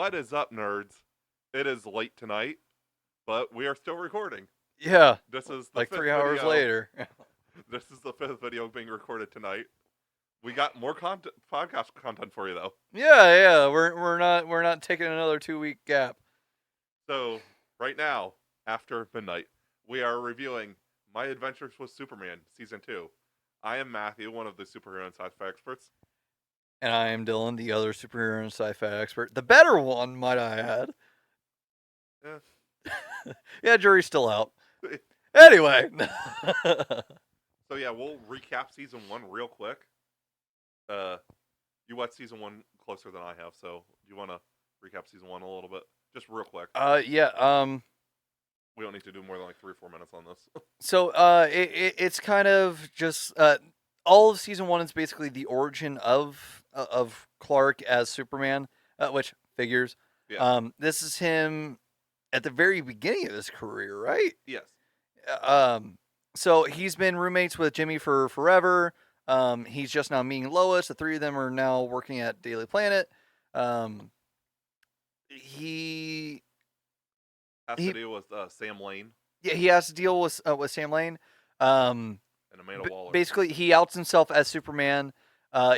What is up, nerds? It is late tonight, but we are still recording. Yeah, This is the like fifth 3 hours video. later. This is the fifth video being recorded tonight. We got more podcast content for you though. Yeah, we're not taking another 2 week gap. So right now, after midnight, we are reviewing My Adventures with Superman Season 2. I am Matthew, one of the superhero and sci-fi experts. And I am Dylan, the other superhero and sci-fi expert, the better one, might I add. Yeah, jury's still out. Anyway. So yeah, we'll recap Season 1 real quick. You watched Season 1 closer than I have, so do you want to recap Season 1 a little bit? Just real quick. Yeah, we don't need to do more than like 3 or 4 minutes on this. So, it's kind of just, all of Season 1 is basically the origin of Clark as Superman, which figures. Yeah. This is him at the very beginning of his career, right? Yes. So he's been roommates with Jimmy for forever. He's just now meeting Lois. The three of them are now working at Daily Planet. He has to deal with Sam Lane. Yeah, he has to deal with Sam Lane. And Amanda Waller. Basically, he outs himself as Superman.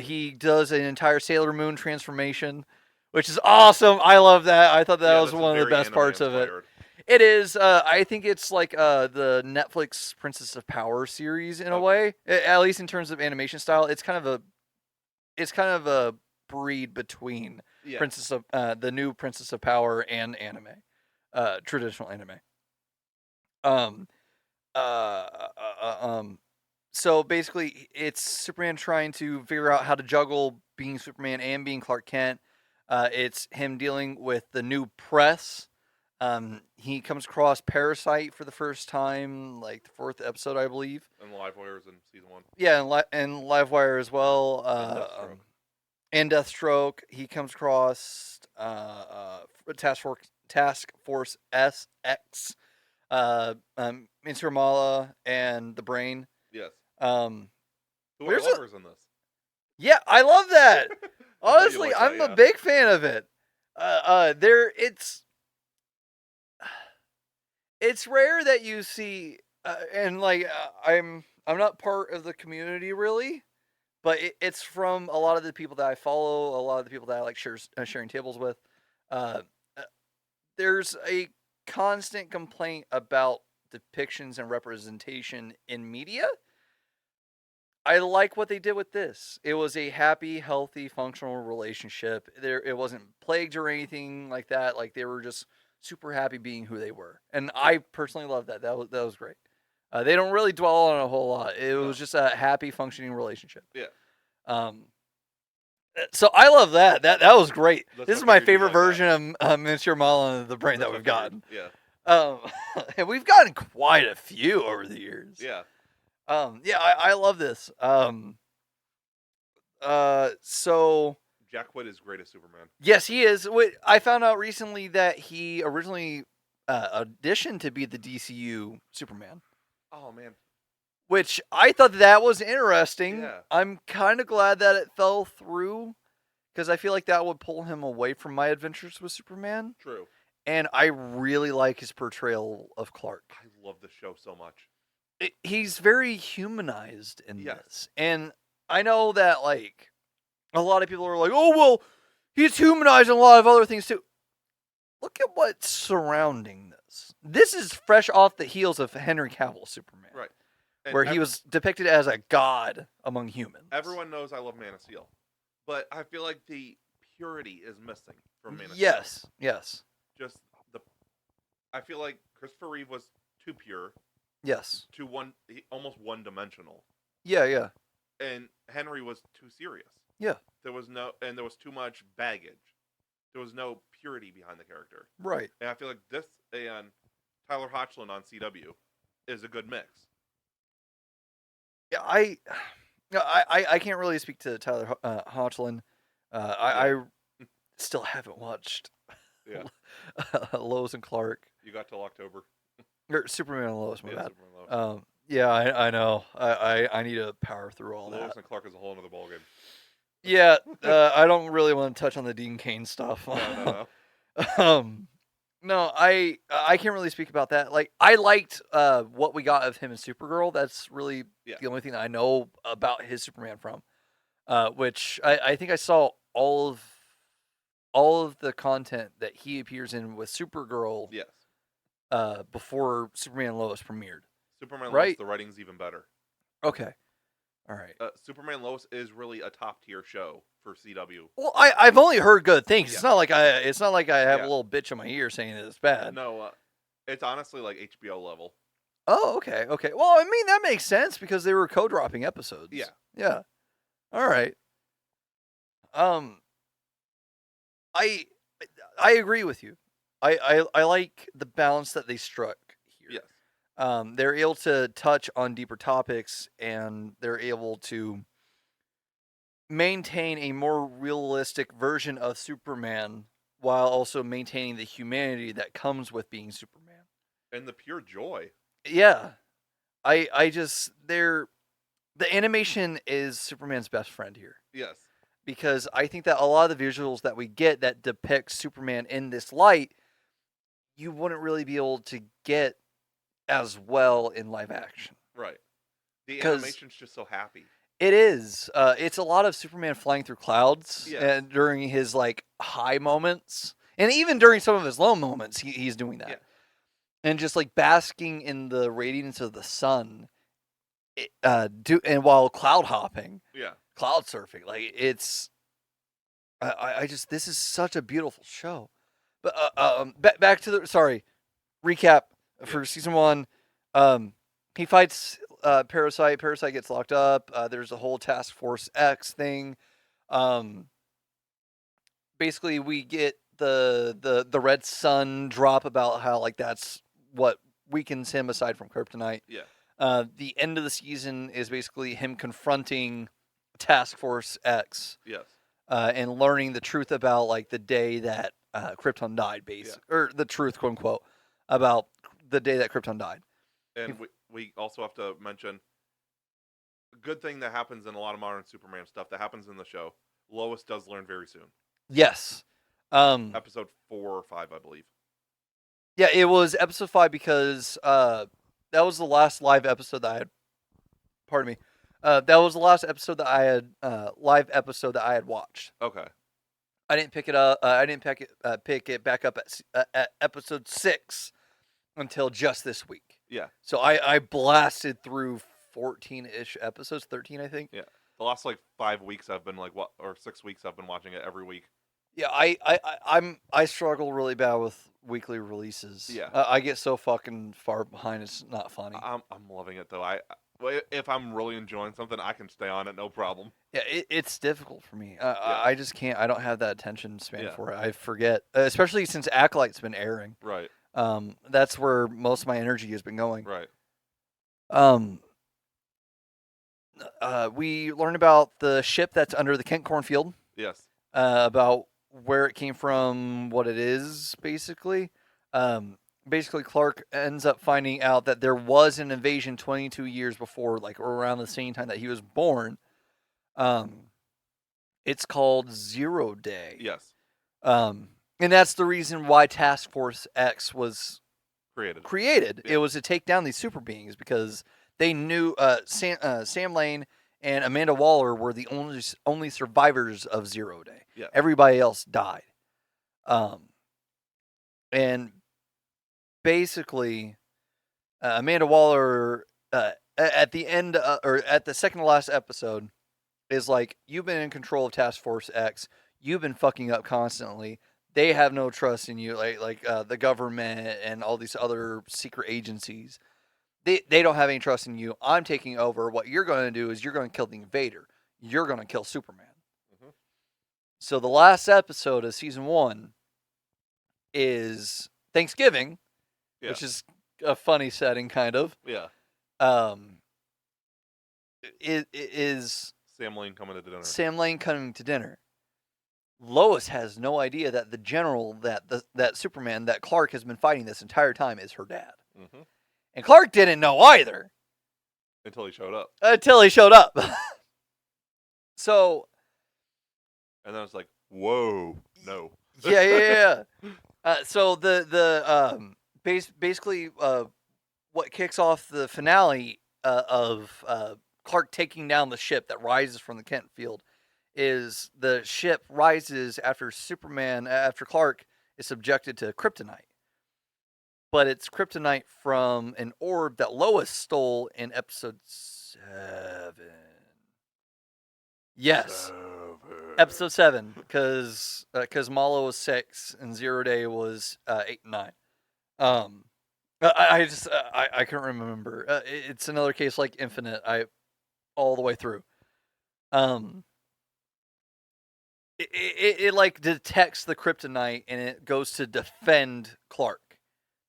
He does an entire Sailor Moon transformation, which is awesome. I love that. I thought that was one of the best parts of it. It is. I think it's like the Netflix Princess of Power series in a way, at least in terms of animation style. It's kind of a breed between Princess of the new Princess of Power and anime, traditional anime. So basically, it's Superman trying to figure out how to juggle being Superman and being Clark Kent. It's him dealing with the new press. He comes across Parasite for the first time, like the 4th episode, I believe. And Livewire is in Season 1. Yeah, and Livewire as well. And Deathstroke. He comes across Task Force SX. Mr. Mala and the Brain. Yes. Who are lovers in this? Yeah, I love that. Honestly, I'm a big fan of it. It's rare that you see, and like I'm not part of the community really, but it's from a lot of the people that I follow, a lot of the people that I like sharing tables with. There's a constant complaint about depictions and representation in media. I like what they did with this. It was a happy, healthy, functional relationship. It wasn't plagued or anything like that. Like they were just super happy being who they were, and I personally love that. That was great. They don't really dwell on it a whole lot. It was just a happy, functioning relationship. Yeah. So I love that. That was great. This is my favorite version of Mr. Mala and the Brain that we've gotten. Yeah. And we've gotten quite a few over the years. Yeah. I love this. So Jack White is great as Superman. Yes, he is. I found out recently that he originally auditioned to be the DCU Superman. Oh man. Which I thought that was interesting. Yeah. I'm kind of glad that it fell through, because I feel like that would pull him away from My Adventures with Superman. True. And I really like his portrayal of Clark. I love the show so much. He's very humanized in this. And I know that, like, a lot of people are like, oh, well, he's humanized in a lot of other things, too. Look at what's surrounding this. This is fresh off the heels of Henry Cavill Superman. Right. And where he was depicted as a god among humans. Everyone knows I love Man of Steel. But I feel like the purity is missing from Man of Steel. Yes. Just I feel like Christopher Reeve was too pure. Yes. Almost one-dimensional. Yeah. And Henry was too serious. Yeah. There was too much baggage. There was no purity behind the character. Right. And I feel like this and Tyler Hoechlin on CW is a good mix. Yeah, I can't really speak to Tyler Hoechlin. I still haven't watched Lois and Clark. You got till October. Or Superman and Lois, my bad. Superman and Lois. Yeah, I know. I need to power through all that. Lois and Clark is a whole other ballgame. Yeah, I don't really want to touch on the Dean Cain stuff. No. No, I can't really speak about that. Like, I liked what we got of him in Supergirl. That's really the only thing that I know about his Superman from. Which I think I saw all of the content that he appears in with Supergirl. Yes. Before Superman and Lois premiered. Superman right? Lois, the writing's even better. Okay. All right. Superman Lois is really a top tier show for CW. Well, I've only heard good things. It's not like I have a little bitch in my ear saying it's bad. No, it's honestly like HBO level. Oh, okay, okay. Well, I mean that makes sense because they were co-dropping episodes. Yeah. Yeah. All right. I agree with you. I like the balance that they struck here. Yes. They're able to touch on deeper topics, and they're able to maintain a more realistic version of Superman while also maintaining the humanity that comes with being Superman. And the pure joy. Yeah. The animation is Superman's best friend here. Yes. Because I think that a lot of the visuals that we get that depict Superman in this light, you wouldn't really be able to get as well in live action. Right. The animation's just so happy. It is. It's a lot of Superman flying through clouds and during his like high moments, and even during some of his low moments, he's doing that. Yeah. And just like basking in the radiance of the sun, and while cloud hopping, cloud surfing, like it's. This is such a beautiful show. But back to the recap for season 1. He fights Parasite. Parasite gets locked up. There's a whole Task Force X thing. Basically, we get the red sun drop about how like that's what weakens him aside from kryptonite. Yeah. The end of the season is basically him confronting Task Force X. Yes. And learning the truth about like the day that Krypton died, or the truth, quote unquote, about the day that Krypton died. And we also have to mention a good thing that happens in a lot of modern Superman stuff that happens in the show. Lois does learn very soon. Yes. Episode 4 or 5, I believe. Yeah, it was episode 5 because that was the last live episode that I had. Pardon me. That was the last episode that I had live episode that I had watched. Okay. I didn't pick it up. I didn't pick it back up at episode 6 until just this week. Yeah. So I blasted through 14-ish episodes, 13 I think. Yeah. The last like 5 weeks I've been or 6 weeks I've been watching it every week. Yeah, I struggle really bad with weekly releases. Yeah. I get so fucking far behind. It's not funny. I'm loving it though. If I'm really enjoying something, I can stay on it, no problem. Yeah, it's difficult for me. I just can't. I don't have that attention span for it. I forget, especially since Acolyte's been airing. Right. That's where most of my energy has been going. Right. We learned about the ship that's under the Kent cornfield. Yes. About where it came from, what it is, basically. Basically, Clark ends up finding out that there was an invasion 22 years before, like around the same time that he was born. It's called Zero Day. Yes. And that's the reason why Task Force X was created. Yeah. It was to take down these super beings because they knew Sam Lane and Amanda Waller were the only survivors of Zero Day. Yeah. Everybody else died. And basically, Amanda Waller at the end or at the second to last episode is like, you've been in control of Task Force X. You've been fucking up constantly. They have no trust in you, like the government and all these other secret agencies. They don't have any trust in you. I'm taking over. What you're going to do is you're going to kill the invader. You're going to kill Superman. Mm-hmm. So the last episode of season 1 is Thanksgiving, which is a funny setting, kind of. Yeah. It is Sam Lane coming to dinner. Sam Lane coming to dinner. Lois has no idea that the general that Superman that Clark has been fighting this entire time is her dad. Mm-hmm. And Clark didn't know either. Until he showed up. So. And then it's like, whoa, no. Yeah. So basically what kicks off the finale of Clark taking down the ship that rises from the Kent field is the ship rises after Clark is subjected to kryptonite. But it's kryptonite from an orb that Lois stole in episode 7. Yes. Episode 7, because Malo was 6 and Zero Day was 8 and 9. I couldn't remember. It's another case like Infinite. All the way through. It like detects the kryptonite and it goes to defend Clark,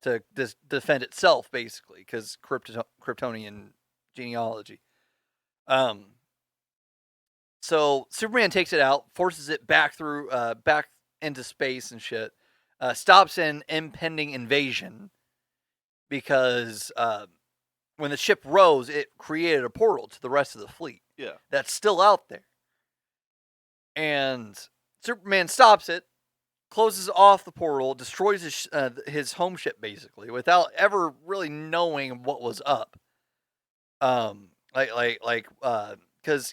to defend itself basically, because Kryptonian genealogy. So Superman takes it out, forces it back into space and shit. Stops an impending invasion because when the ship rose, it created a portal to the rest of the fleet. Yeah, that's still out there. And Superman stops it, closes off the portal, destroys his home ship basically without ever really knowing what was up. Because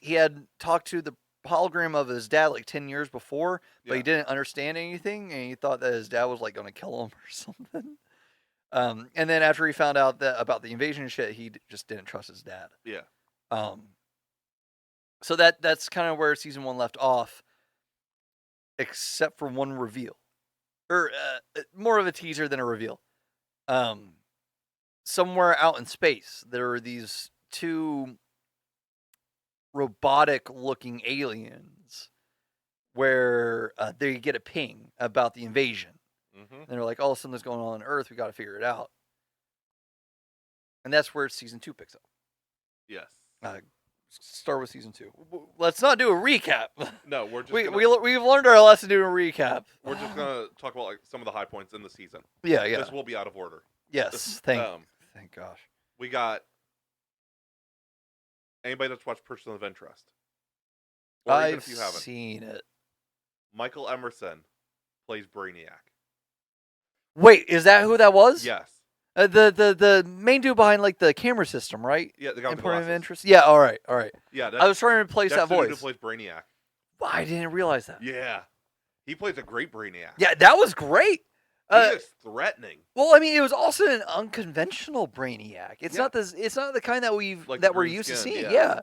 he had talked to the hologram of his dad like 10 years before, but he didn't understand anything, and he thought that his dad was like going to kill him or something. And then after he found out about the invasion shit, he just didn't trust his dad. Yeah. So that's kind of where season 1 left off, except for one reveal, or more of a teaser than a reveal. Somewhere out in space, there are these 2 robotic-looking aliens where they get a ping about the invasion. Mm-hmm. And they're like, oh, something's going on Earth. We got to figure it out. And that's where season 2 picks up. Yes. Start with season 2. Let's not do a recap. No, we're just we've learned our lesson doing a recap. We're just gonna talk about like some of the high points in the season. Yeah. This will be out of order. Yes. Thank gosh. We got anybody that's watched Person of Interest. Or I've if you haven't seen it. Michael Emerson plays Brainiac. Wait, is that who that was? Yes. The main dude behind like the camera system, right? Yeah, the guy with Point of interest. Yeah, all right. Yeah, I was trying to replace that voice. That's the dude who plays Brainiac. I didn't realize that. Yeah, he plays a great Brainiac. Yeah, that was great. He is threatening. Well, I mean, it was also an unconventional Brainiac. It's not this. It's not the kind that we're used to seeing. Yeah.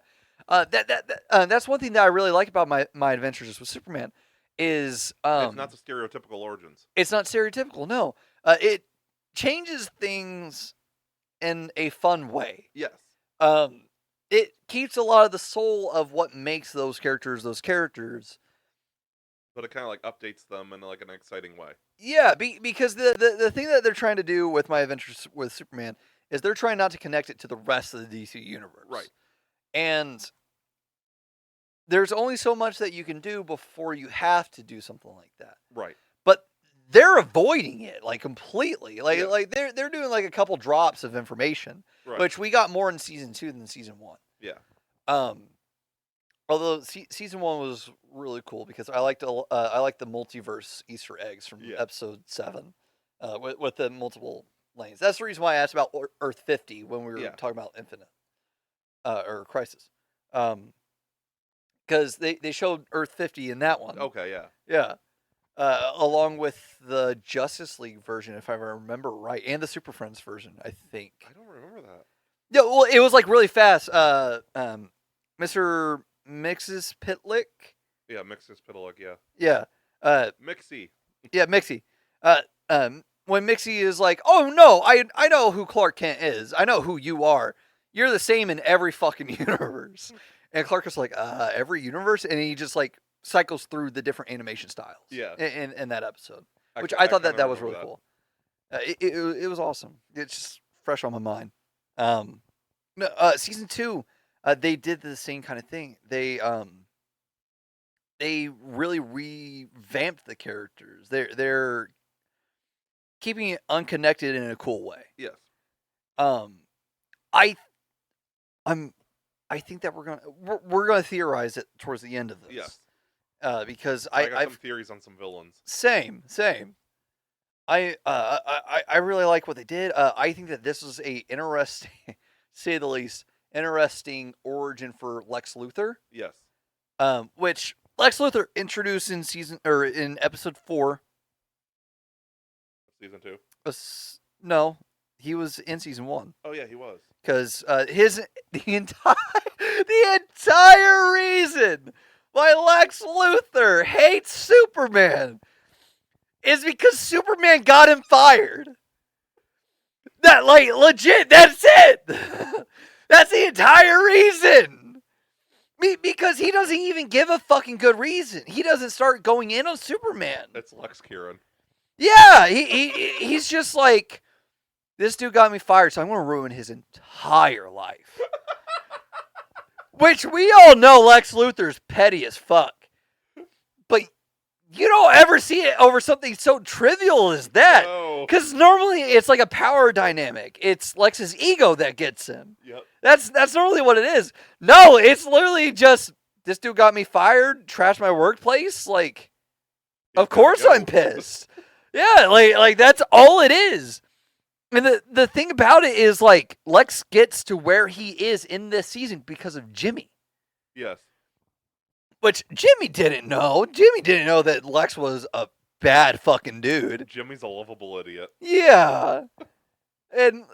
That's one thing that I really like about my adventures with Superman is it's not the stereotypical origins. It's not stereotypical. No, it changes things in a fun way. Yes. It keeps a lot of the soul of what makes those characters. But it kind of like updates them in like an exciting way. Yeah, because the thing that they're trying to do with my adventures with Superman is they're trying not to connect it to the rest of the DC universe. Right. And there's only so much that you can do before you have to do something like that. Right. But they're avoiding it like completely. Like they're doing like a couple drops of information, right, which we got more in season 2 than season 1. Yeah. Although season 1 was really cool because I liked the multiverse Easter eggs from episode 7, with the multiple lanes. That's the reason why I asked about Earth 50 when we were talking about Infinite, or Crisis, because they showed Earth 50 in that one. Okay, yeah, along with the Justice League version, if I remember right, and the Super Friends version, I think. I don't remember that. Yeah, well, it was like really fast. Mr. Mixes Pitlick. Yeah, Mixes Pitlick. Yeah. Yeah. Mixie. Yeah, Mixie. When Mixie is like, "Oh no, I know who Clark Kent is. I know who you are. You're the same in every fucking universe." And Clark is like, every universe, and he just like cycles through the different animation styles. Yeah. In that episode, which I thought that was really cool. It was awesome. It's just fresh on my mind. Season 2. They did the same kind of thing. They really revamped the characters. They're keeping it unconnected in a cool way. Yes. I think that we're gonna theorize it towards the end of this. Yes. Because I got some theories on some villains. Same. I really like what they did. I think that this is a interesting, say the least, interesting origin for Lex Luthor. Yes. Which Lex Luthor introduced in episode 4. Season 2. No, he was in season 1. Oh yeah, he was. Because the entire reason why Lex Luthor hates Superman is because Superman got him fired. That, like, legit, that's it. That's the entire reason. Because he doesn't even give a fucking good reason. He doesn't start going in on Superman. It's Lex Kieran. Yeah, he's just like, this dude got me fired, so I'm going to ruin his entire life. Which we all know Lex Luthor's petty as fuck. But you don't ever see it over something so trivial as that. Because normally it's like a power dynamic. It's Lex's ego that gets him. Yep. That's normally what it is. No, it's literally just, this dude got me fired, trashed my workplace. Like, of course I'm pissed. Yeah, like that's all it is. And the thing about it is, like, Lex gets to where he is in this season because of Jimmy. Yes. Which Jimmy didn't know. Jimmy didn't know that Lex was a bad fucking dude. Jimmy's a lovable idiot. Yeah. And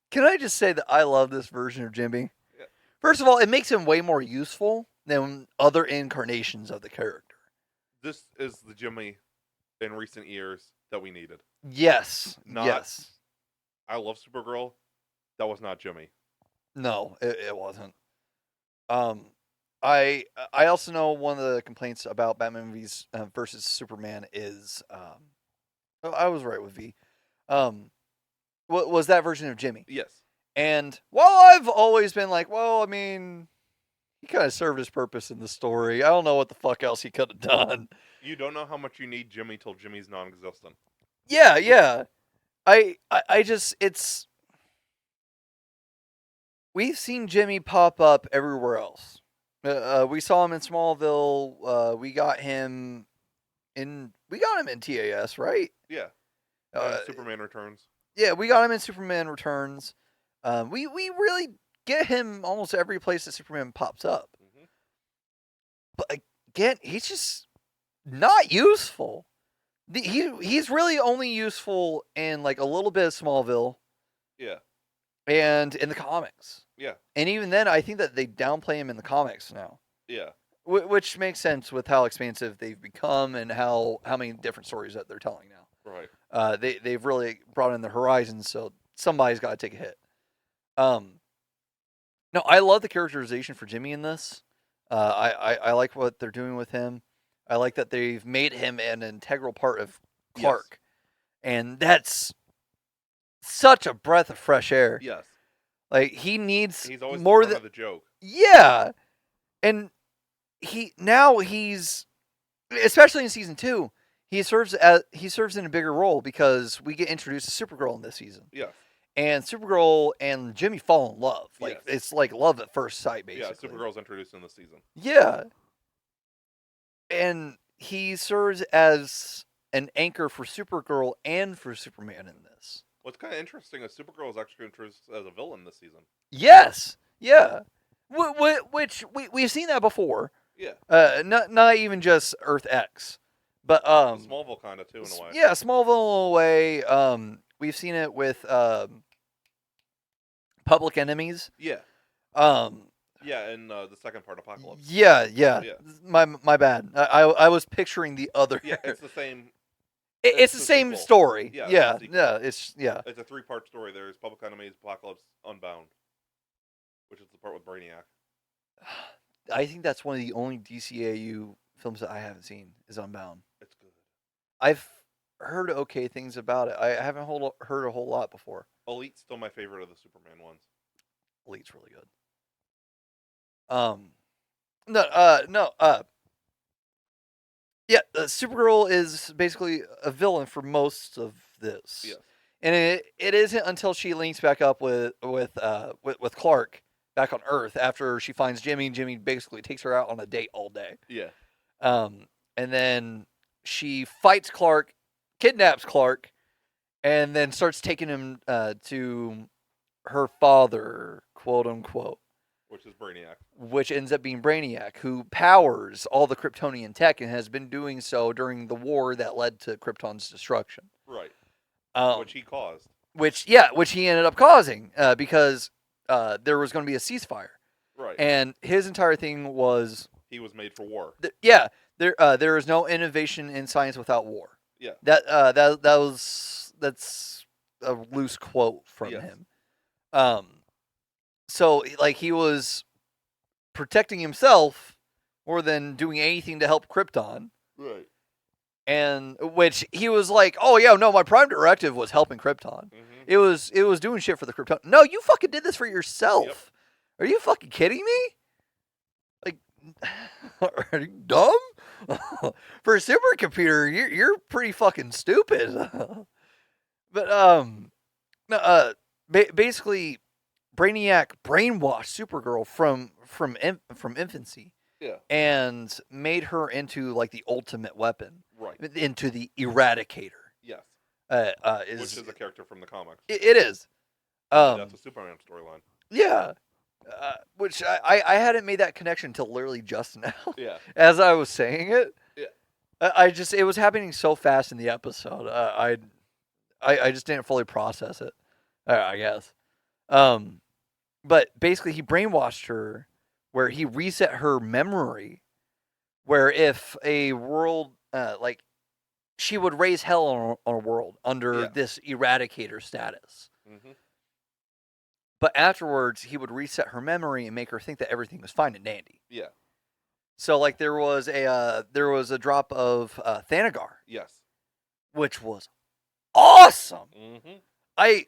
can I just say that I love this version of Jimmy? Yeah. First of all, it makes him way more useful than other incarnations of the character. This is the Jimmy in recent years that we needed. Yes. Yes. I love Supergirl. That was not Jimmy. No, it wasn't. I also know one of the complaints about Batman movies versus Superman is I was right with V. What was that version of Jimmy? Yes. And while I've always been like, well, I mean, he kind of served his purpose in the story. I don't know what the fuck else he could have done. You don't know how much you need Jimmy till Jimmy's non-existent. Yeah. I just, it's, we've seen Jimmy pop up everywhere else. We saw him in Smallville. We got him in TAS, right? Yeah. Superman Returns. Yeah, we got him in Superman Returns. We really get him almost every place that Superman pops up. Mm-hmm. But again, he's just not useful. He's really only useful in like a little bit of Smallville. Yeah. And in the comics. Yeah. And even then, I think that they downplay him in the comics now. Yeah. Which makes sense with how expansive they've become and how many different stories that they're telling now. Right. They've really brought in the horizons, so somebody's got to take a hit. No, I love the characterization for Jimmy in this. I like what they're doing with him. I like that they've made him an integral part of Clark. Yes. And that's such a breath of fresh air. Yes. Like, he's always more than the joke. Yeah. And he's especially in season 2, he serves in a bigger role because we get introduced to Supergirl in this season. Yeah. And Supergirl and Jimmy fall in love. Like, yes. It's like love at first sight, basically. Yeah, Supergirl's introduced in this season. Yeah. And he serves as an anchor for Supergirl and for Superman in this. What's kind of interesting is Supergirl is actually introduced as a villain this season. Yes. Yeah. Which we've seen that before. Yeah. Not even just Earth X. But Smallville kind of too in a way. Yeah, Smallville in a way. We've seen it with Public Enemies. Yeah. Yeah, in the second part, Apocalypse. Yeah. My bad. I was picturing the other. Yeah, it's the same. It's the same story. Yeah. It's a 3-part story. There's Public Enemies, Apocalypse, Unbound, which is the part with Brainiac. I think that's one of the only DCAU films that I haven't seen is Unbound. It's good. I've heard okay things about it. I haven't heard a whole lot before. Elite's still my favorite of the Superman ones. Elite's really good. Yeah, Supergirl is basically a villain for most of this. Yes. And it isn't until she links back up with Clark back on Earth after she finds Jimmy. Jimmy basically takes her out on a date all day. Yeah. And then she fights Clark, kidnaps Clark, and then starts taking him to her father, quote unquote. Which is Brainiac. Which ends up being Brainiac, who powers all the Kryptonian tech and has been doing so during the war that led to Krypton's destruction. Right. Which he caused. Which he ended up causing because there was going to be a ceasefire. Right. And his entire thing was... He was made for war. There is no innovation in science without war. Yeah. That's a loose quote from him. So, like, he was protecting himself more than doing anything to help Krypton. Right. And which he was like, oh, yeah, no, my prime directive was helping Krypton. Mm-hmm. It was doing shit for the Krypton. No, you fucking did this for yourself. Yep. Are you fucking kidding me? Like, are you dumb? For a supercomputer, you're pretty fucking stupid. But basically, Brainiac brainwashed Supergirl from infancy, and made her into like the ultimate weapon, right? Into the Eradicator. Yes. Which is a character from the comics. It is. That's a Superman storyline. Yeah. Which I hadn't made that connection until literally just now. Yeah. As I was saying it. Yeah. It was happening so fast in the episode. I just didn't fully process it. I guess. But basically he brainwashed her where he reset her memory, where if a world, like, she would raise hell on a world under this Eradicator status. Mm-hmm. But afterwards, he would reset her memory and make her think that everything was fine and dandy. Yeah. So, like, there was a drop of Thanagar. Yes. Which was awesome. Mm-hmm. I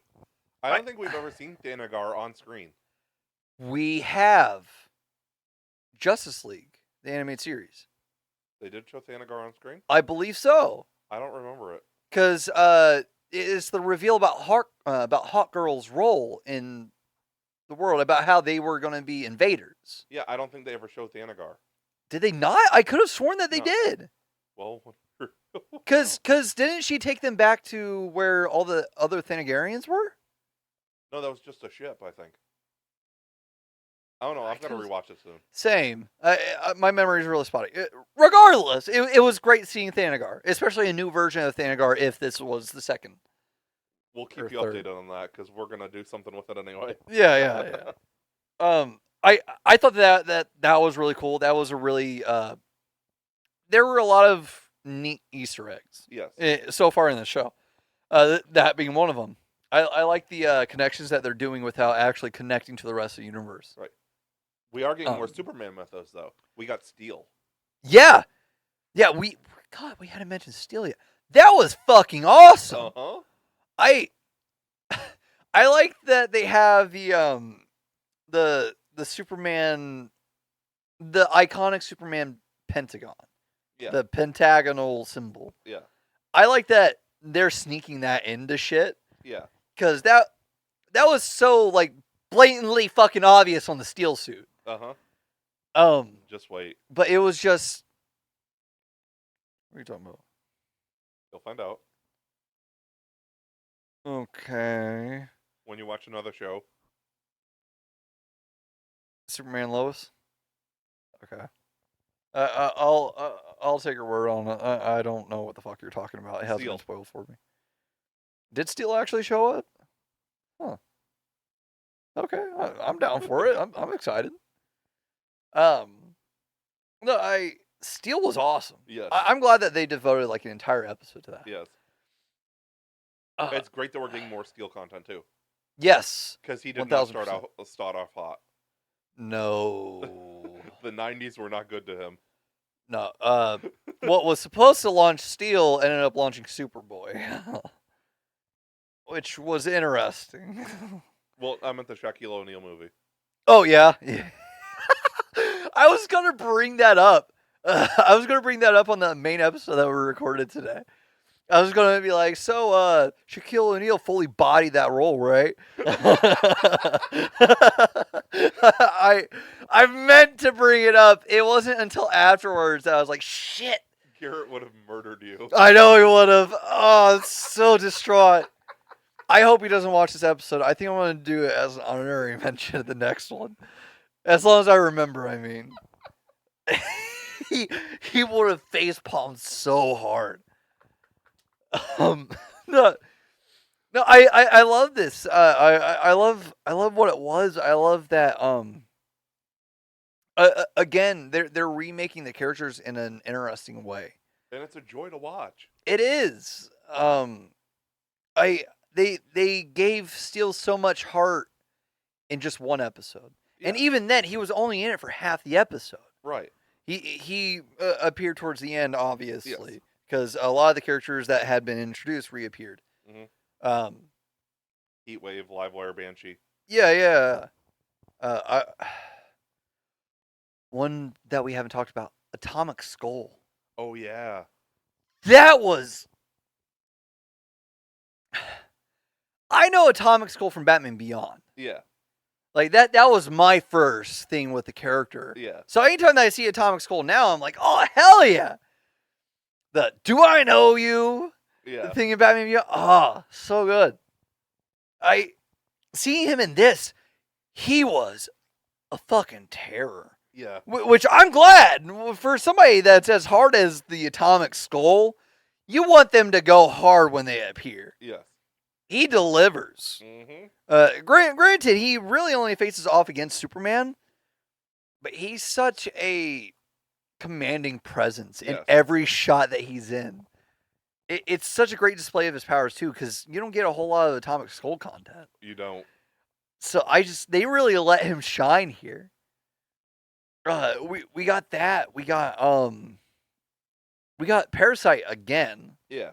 don't think we've ever seen Thanagar on screen. We have Justice League, the animated series. They did show Thanagar on screen? I believe so. I don't remember it. Because it's the reveal about Hawkgirl's role in the world, about how they were going to be invaders. Yeah, I don't think they ever showed Thanagar. Did they not? I could have sworn that they did. Well, because didn't she take them back to where all the other Thanagarians were? No, that was just a ship, I think. I don't know. I've got to rewatch it soon. Same. My memory is really spotty. Regardless, it was great seeing Thanagar, especially a new version of Thanagar if this was the second. We'll keep you updated on that because we're going to do something with it anyway. Yeah. I thought that was really cool. That was a really... there were a lot of neat Easter eggs. Yes. So far in the show. That being one of them. I like the connections that they're doing without actually connecting to the rest of the universe. Right. We are getting more Superman mythos, though. We got Steel. Yeah. Yeah, we hadn't mentioned Steel yet. That was fucking awesome. Uh-huh. I like that they have the Superman, the iconic Superman pentagon. Yeah. The pentagonal symbol. Yeah. I like that they're sneaking that into shit. Yeah. Because that was so, like, blatantly fucking obvious on the Steel suit. Uh-huh. Just wait. But it was just... What are you talking about? You'll find out. Okay. When you watch another show. Superman Lois? Okay. I'll take your word on it. I don't know what the fuck you're talking about. It hasn't been spoiled for me. Did Steel actually show up? Huh. Okay, I'm down for it. I'm excited. No, Steel was awesome. Yes. I'm glad that they devoted like an entire episode to that. Yes. It's great that we're getting more Steel content too. Yes. Because he did not start off hot. No. The 90s were not good to him. No. What was supposed to launch Steel ended up launching Superboy. Which was interesting. Well, I meant the Shaquille O'Neal movie. Oh, yeah. I was going to bring that up. I was going to bring that up on the main episode that we recorded today. I was going to be like, so, Shaquille O'Neal fully bodied that role, right? I meant to bring it up. It wasn't until afterwards that I was like, shit. Garrett would have murdered you. I know he would have. Oh, it's so distraught. I hope he doesn't watch this episode. I think I'm going to do it as an honorary mention of the next one. As long as I remember, I mean. he would have facepalmed so hard. No, I love this. I love what it was. I love that. Again, they're remaking the characters in an interesting way, and it's a joy to watch. It is. They gave Steel so much heart in just one episode, and even then, he was only in it for half the episode. Right. He appeared towards the end, obviously, because a lot of the characters that had been introduced reappeared. Mm-hmm. Heatwave, Livewire, Banshee. Yeah. One that we haven't talked about, Atomic Skull. Oh yeah. That was. I know Atomic Skull from Batman Beyond. Yeah. Like that was my first thing with the character. Yeah. So anytime that I see Atomic Skull now, I'm like, oh hell yeah. The do I know you? Yeah. The thing in Batman Beyond. Oh, so good. Seeing him in this, he was a fucking terror. Yeah. Which I'm glad for somebody that's as hard as the Atomic Skull. You want them to go hard when they appear. Yes. He delivers. Mm-hmm. Granted, he really only faces off against Superman, but he's such a commanding presence in every shot that he's in. It's such a great display of his powers too, because you don't get a whole lot of Atomic Skull content. You don't. So they really let him shine here. We got that. We got Parasite again. Yeah.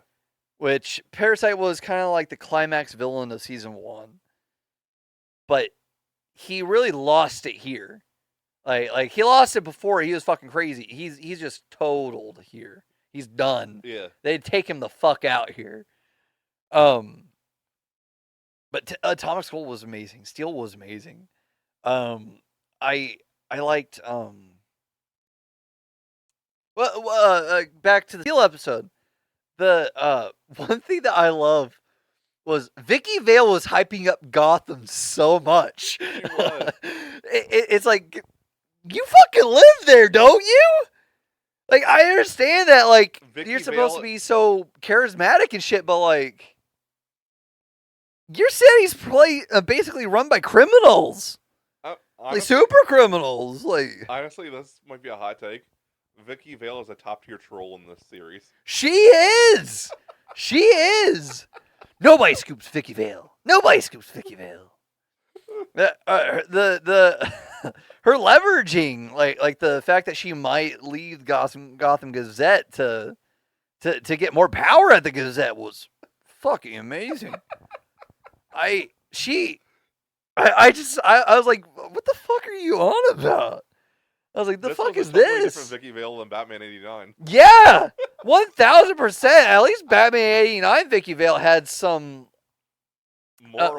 Which Parasite was kind of like the climax villain of season 1. But he really lost it here. Like he lost it before. He was fucking crazy. He's just totaled here. He's done. Yeah. They'd take him the fuck out here. But Atomic Skull was amazing. Steel was amazing. I liked back to the Steel episode. The one thing that I love was Vicky Vale was hyping up Gotham so much. She was. It's like, you fucking live there, don't you? Like, I understand that, like, Vicky you're supposed Vale... to be so charismatic and shit, but, like, your city's basically run by criminals. Honestly, like, super criminals. Like, honestly, this might be a hot take. Vicky Vale is a top-tier troll in this series. She is! She is! Nobody scoops Vicky Vale. Nobody scoops Vicky Vale. The her leveraging, like the fact that she might leave Gotham Gazette to get more power at the Gazette was fucking amazing. I was like, what the fuck are you on about? I was like, the fuck is this? Different Vicky Vale than Batman 89. Yeah, 1000%. At least Batman 89 Vicky Vale had some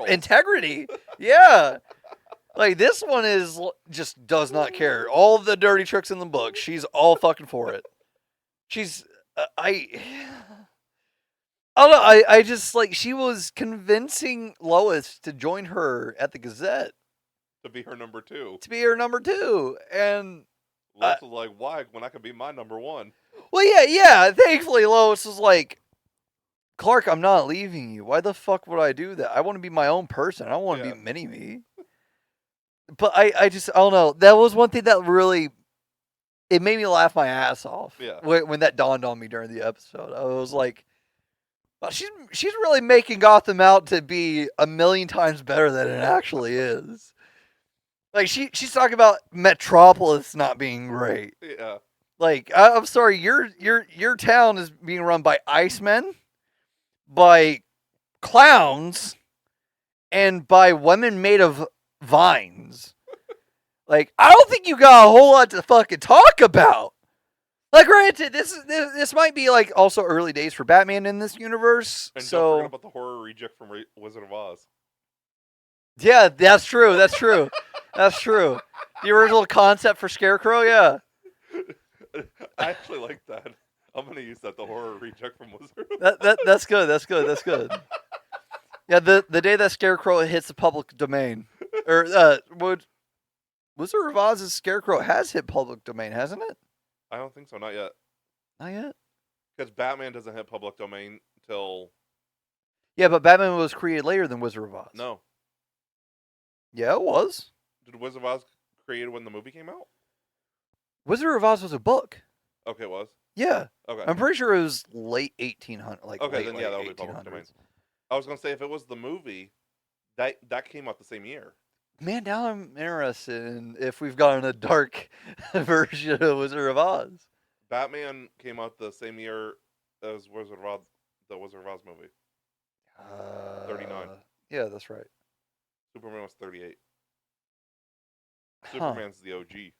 integrity. Yeah, like this one is just does not care. All the dirty tricks in the book, she's all fucking for it. She's I don't know. I just like she was convincing Lois to join her at the Gazette. To be her number 2. To be her number 2. And Lois was like, why? When I could be my number 1. Well, yeah. Thankfully, Lois was like, Clark, I'm not leaving you. Why the fuck would I do that? I want to be my own person. I don't want to be mini-me. But I don't know. That was one thing that really, it made me laugh my ass off. Yeah. When that dawned on me during the episode. I was like, well, she's really making Gotham out to be a million times better than it actually is. Like, she's talking about Metropolis not being great. Yeah. Like, I'm sorry, your town is being run by Icemen, by clowns, and by women made of vines. Like, I don't think you got a whole lot to fucking talk about. Like, granted, this might be, like, also early days for Batman in this universe. And so don't forget about the horror reject from Wizard of Oz. Yeah, that's true. That's true. That's true. The original concept for Scarecrow, yeah. I actually like that. I'm gonna use that, the horror reject from Wizard. That's good. That's good. That's good. Yeah, the day that Scarecrow hits the public domain, or Wizard of Oz's Scarecrow has hit public domain, hasn't it? I don't think so. Not yet. Not yet. Because Batman doesn't hit public domain till. Yeah, but Batman was created later than Wizard of Oz. No. Yeah, it was. Did Wizard of Oz created when the movie came out? Wizard of Oz was a book. Okay, it was. Yeah. Okay. I'm pretty sure it was late 1800. Like okay, late, then yeah, that would be public domain. I was gonna say if it was the movie, that came out the same year. Man, now I'm interested in if we've gotten a dark version of Wizard of Oz. Batman came out the same year as Wizard of Oz, the Wizard of Oz movie. 39. Yeah, that's right. Superman was 38. Superman's the OG.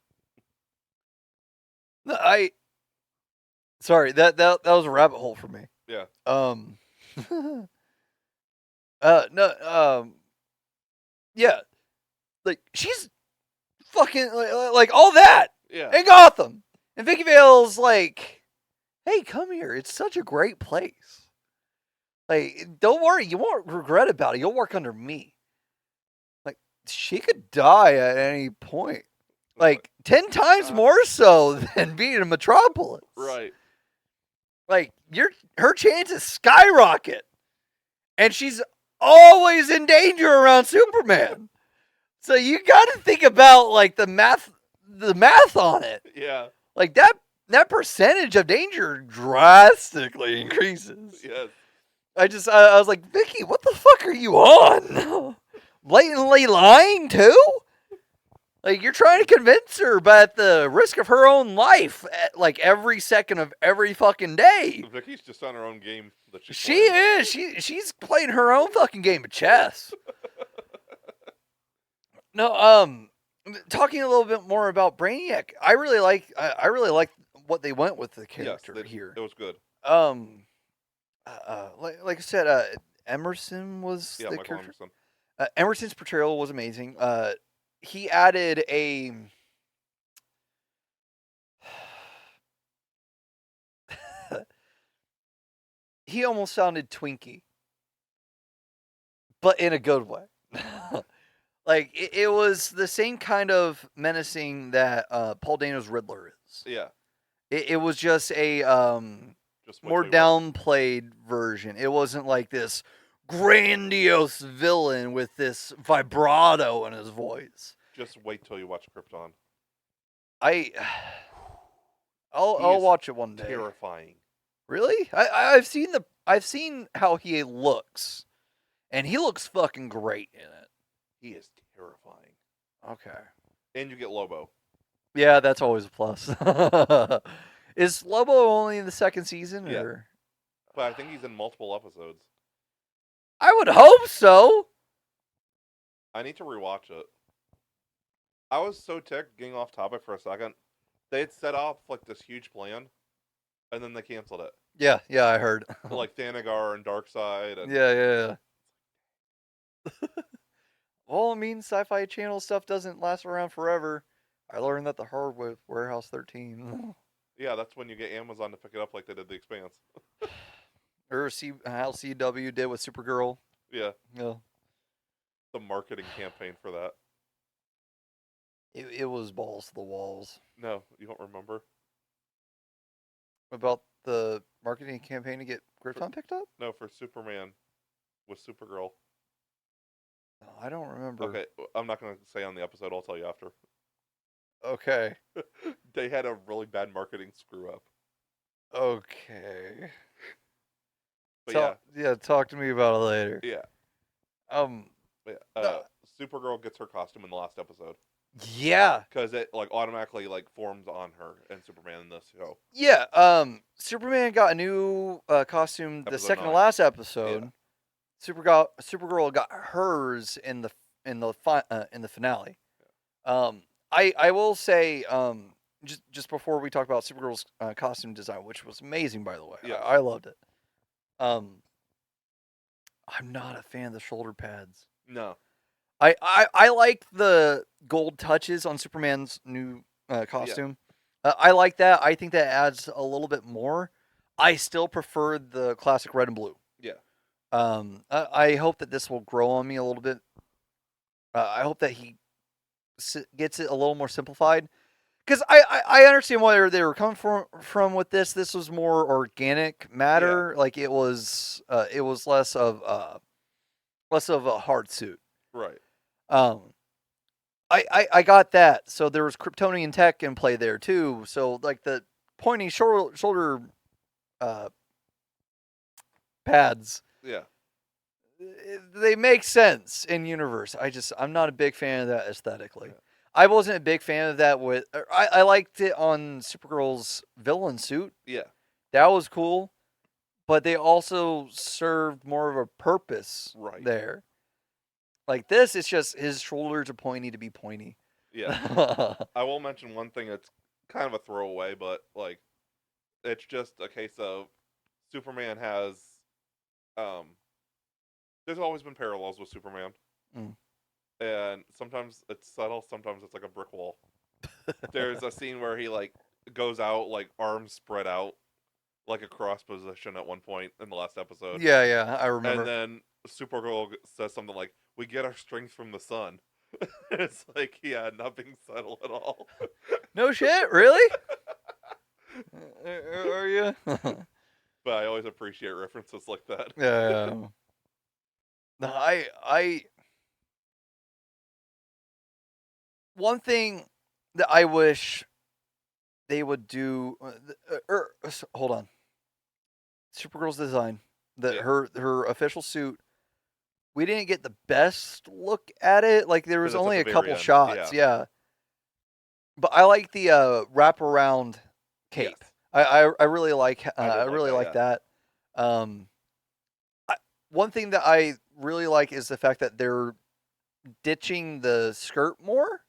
No, sorry, that was a rabbit hole for me. Yeah. Yeah, like she's fucking like all that. Yeah. In Gotham, and Vicky Vale's like, "Hey, come here. It's such a great place. Like, don't worry, you won't regret about it. You'll work under me." Like, she could die at any point. Like 10 times more so than being in Metropolis. Right. Like her chances skyrocket. And she's always in danger around Superman. So you gotta think about like the math on it. Yeah. Like that percentage of danger drastically increases. Yes. I was like, Vicky, what the fuck are you on? Blatantly lying too? Like, you're trying to convince her, but at the risk of her own life, like, every second of every fucking day. Vicky's just on her own game. That she is. She's playing her own fucking game of chess. No, talking a little bit more about Brainiac, I really like what they went with the character here. It was good. Like I said, Emerson was the Michael character. Emerson. Emerson's portrayal was amazing. He added a he almost sounded Twinkie, but in a good way. Like it was the same kind of menacing that Paul Dano's Riddler is. Yeah. It was just a more downplayed version. It wasn't like this grandiose villain with this vibrato in his voice. Just wait till you watch Krypton. I'll watch it one day. Terrifying. Really? I've seen how he looks, and he looks fucking great in it. He is terrifying. Okay. And you get Lobo. Yeah, that's always a plus. Is Lobo only in the second season? Yeah. Or? But I think he's in multiple episodes. I would hope so. I need to rewatch it. I was so ticked, getting off topic for a second. They had set off like this huge plan, and then they canceled it. Yeah, I heard. Like Thanagar and Darkseid. And... Yeah. Well, I mean, Sci-Fi Channel stuff doesn't last around forever. I learned that the hard with Warehouse 13. Yeah, that's when you get Amazon to pick it up like they did The Expanse. Or how CW did with Supergirl. Yeah. Yeah. The marketing campaign for that. It was balls to the walls. No, you don't remember? About the marketing campaign to get Krypton picked up? No, for Superman with Supergirl. No, I don't remember. Okay, I'm not going to say on the episode. I'll tell you after. Okay. They had a really bad marketing screw up. Okay. But talk to me about it later. Yeah. Supergirl gets her costume in the last episode. Yeah. Because it like automatically like forms on her and Superman in this show. Yeah. Superman got a new costume the second to last episode. Yeah. Supergirl got hers in the finale. Yeah. I will say just before we talk about Supergirl's costume design, which was amazing by the way. Yeah. I loved it. I'm not a fan of the shoulder pads. No. I like the gold touches on Superman's new costume. Yeah. I like that. I think that adds a little bit more. I still prefer the classic red and blue. Yeah. I hope that this will grow on me a little bit. I hope that he gets it a little more simplified. Because I understand where they were coming from with this. This was more organic matter. Like it was less of a hard suit. Right. I got that. So there was Kryptonian tech in play there too. So like the pointy shoulder pads. Yeah. They make sense in universe. I'm not a big fan of that aesthetically. Yeah. I wasn't a big fan of that with. I liked it on Supergirl's villain suit. Yeah. That was cool, but they also served more of a purpose there. Like this, it's just his shoulders are pointy to be pointy. Yeah. I will mention one thing that's kind of a throwaway, but like, it's just a case of Superman has, there's always been parallels with Superman. Mm. And sometimes it's subtle, sometimes it's like a brick wall. There's a scene where he like goes out, like arms spread out, like a cross position at one point in the last episode. Yeah, I remember. And then Supergirl says something like, "We get our strength from the sun." It's like, yeah, not being subtle at all. No shit, really? Are you? But I always appreciate references like that. Yeah. No, I. One thing that I wish they would do. Hold on. Supergirl's design, her official suit. We didn't get the best look at it. Like there was only a couple shots, yeah. But I like the wraparound cape. Yes. I really like. I really like that. One thing that I really like is the fact that they're ditching the skirt more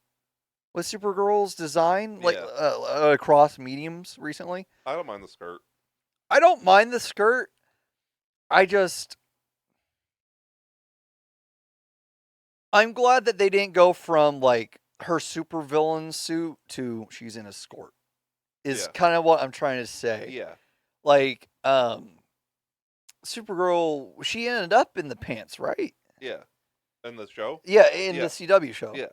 with Supergirl's design, like across mediums recently. I don't mind the skirt. I don't mind the skirt. I'm glad that they didn't go from like her supervillain suit to she's in a skirt. Is kind of what I'm trying to say. Yeah. Like, Supergirl, she ended up in the pants, right? Yeah. In the show? Yeah, in the CW show. Yeah.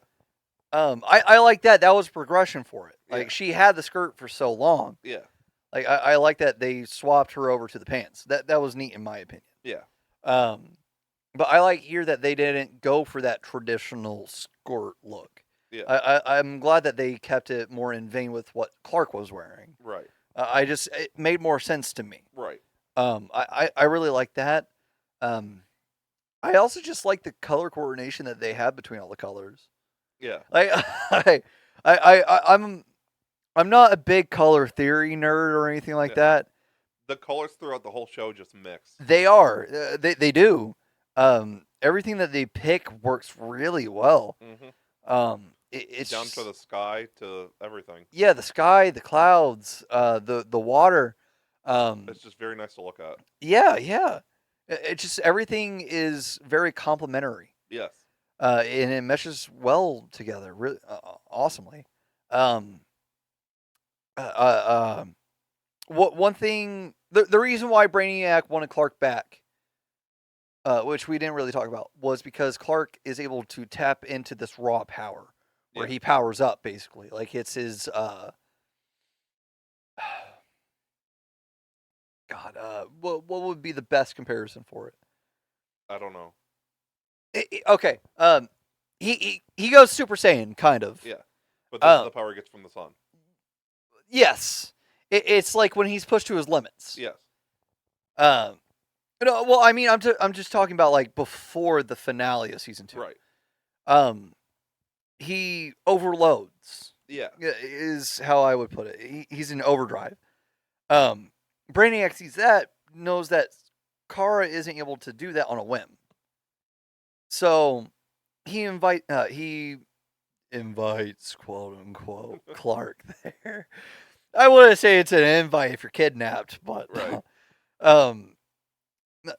I like that. That was progression for it. Like she had the skirt for so long. Yeah. Like I like that they swapped her over to the pants. That was neat in my opinion. Yeah. But I like here that they didn't go for that traditional skirt look. Yeah. I'm glad that they kept it more in vein with what Clark was wearing. Right. It made more sense to me. Right. I really like that. I also just like the color coordination that they have between all the colors. Yeah. Like I'm not a big color theory nerd or anything like that. The colors throughout the whole show just mix. They are. They do. Everything that they pick works really well. Mm-hmm. It's down to the sky, to everything. Yeah, the sky, the clouds, the water. It's just very nice to look at. Yeah. It's just everything is very complimentary. Yes. And it meshes well together, really awesomely. One thing, the reason why Brainiac wanted Clark back, which we didn't really talk about, was because Clark is able to tap into this raw power, where he powers up, basically. Like it's his, what would be the best comparison for it? I don't know. Okay. He goes Super Saiyan, kind of. Yeah. But this is the power he gets from the sun. Yes. It's like when he's pushed to his limits. Yes. No, well, I mean, I'm just talking about like before the finale of season 2. Right. He overloads. Yeah. Is how I would put it. He's in overdrive. Brainiac sees that, knows that Kara isn't able to do that on a whim. So he invites, quote unquote, Clark there. I wouldn't say it's an invite if you're kidnapped, but right.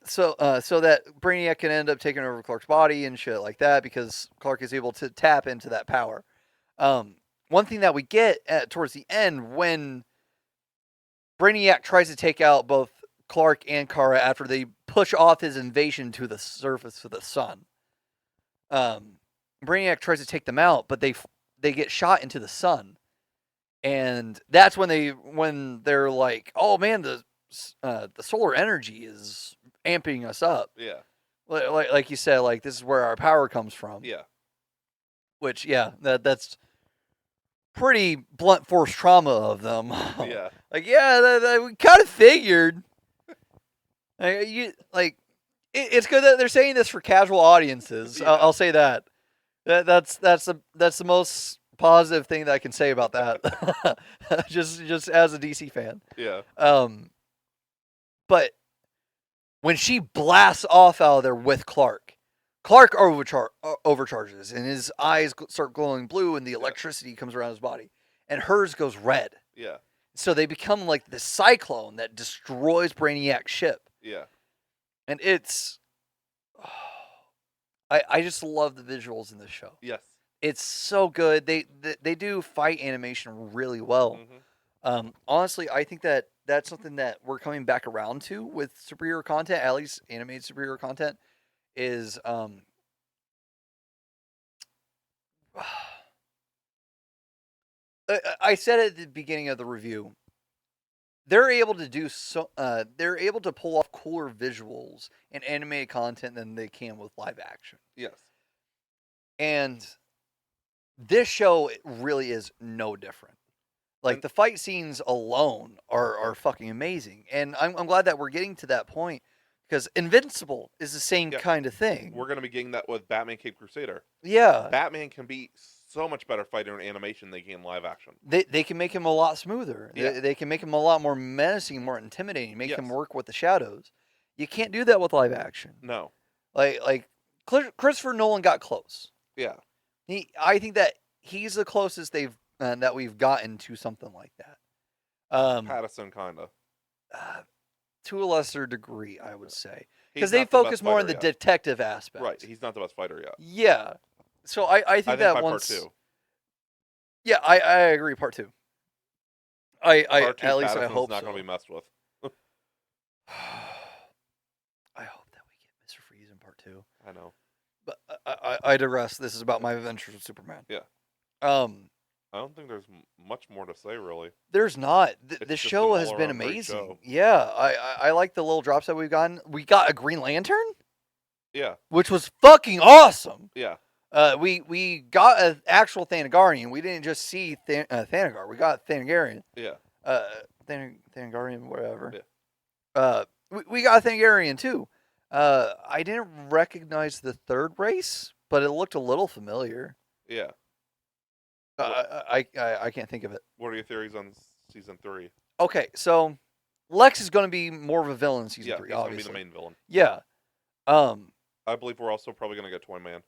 So that Brainiac can end up taking over Clark's body and shit like that because Clark is able to tap into that power. One thing that we get towards the end when Brainiac tries to take out both Clark and Kara after they push off his invasion to the surface of the sun. Brainiac tries to take them out, but they get shot into the sun, and that's when they're like, "Oh man, the solar energy is amping us up." Yeah. Like you said, like this is where our power comes from. Yeah. Which that's pretty blunt force trauma of them. Yeah. Like we kind of figured. It's good that they're saying this for casual audiences. Yeah. I'll say that. That's the most positive thing that I can say about that. just as a DC fan. Yeah. But when she blasts off out of there with Clark overcharges, and his eyes start glowing blue, and the electricity comes around his body, and hers goes red. Yeah. So they become like the cyclone that destroys Brainiac's ship. Yeah. And it's... I just love the visuals in this show. Yes. It's so good. They do fight animation really well. Mm-hmm. Honestly, I think that's something that we're coming back around to with superhero content, at least animated superhero content, is I said at the beginning of the review, they're able to pull off cooler visuals and animated content than they can with live action. Yes. And this show really is no different. Like, the fight scenes alone are fucking amazing. And I'm glad that we're getting to that point, because Invincible is the same kind of thing. We're going to be getting that with Batman Cape Crusader. Yeah. Batman can be so much better fighter in animation than they can live action. They can make him a lot smoother. Yeah. They can make him a lot more menacing, more intimidating, make him work with the shadows. You can't do that with live action. No. Like Christopher Nolan got close. Yeah. I think that he's the closest that we've gotten to something like that. Pattinson, kind of. To a lesser degree, I would say. Because they focus more on the detective aspect. Right. He's not the best fighter yet. Yeah. So I think that once... Part 2. Yeah, I agree, part 2. Part 2, at least I hope not going to be messed with. I hope that we get Mr. Freeze in part 2. I know. But I digress. This is about my adventures with Superman. Yeah. I don't think there's much more to say, really. There's not. The show has been amazing. Yeah, I like the little drops that we've gotten. We got a Green Lantern? Yeah. Which was fucking awesome. Yeah. We got an actual Thanagarian. We didn't just see Thanagar. We got Thanagarian. Yeah. Thanagarian, whatever. Yeah. We got a Thanagarian, too. I didn't recognize the third race, but it looked a little familiar. Yeah. I can't think of it. What are your theories on season 3? Okay, so Lex is going to be more of a villain in season 3, he's obviously. He's going to be the main villain. Yeah. I believe we're also probably going to get Toyman.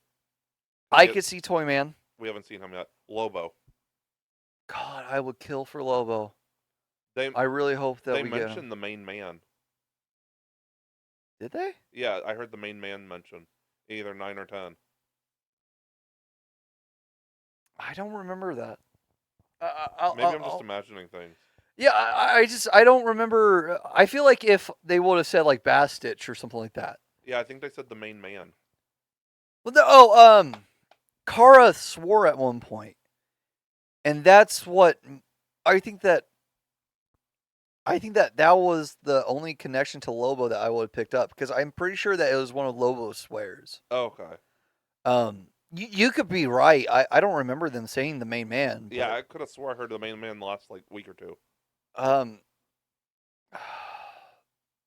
I could see Toyman. We haven't seen him yet. Lobo. God, I would kill for Lobo. I really hope that we get him. They mentioned the main man. Did they? Yeah, I heard the main man mentioned. Either 9 or 10. I don't remember that. Maybe I'm just imagining things. Yeah, I don't remember. I feel like if they would have said like Bastitch or something like that. Yeah, I think they said the main man. Well, Kara swore at one point, and that's what I think that was the only connection to Lobo that I would have picked up, because I'm pretty sure that it was one of Lobo's swears. Okay. You could be right. I don't remember them saying the main man. Yeah, I could have swore I heard the main man the last week or two.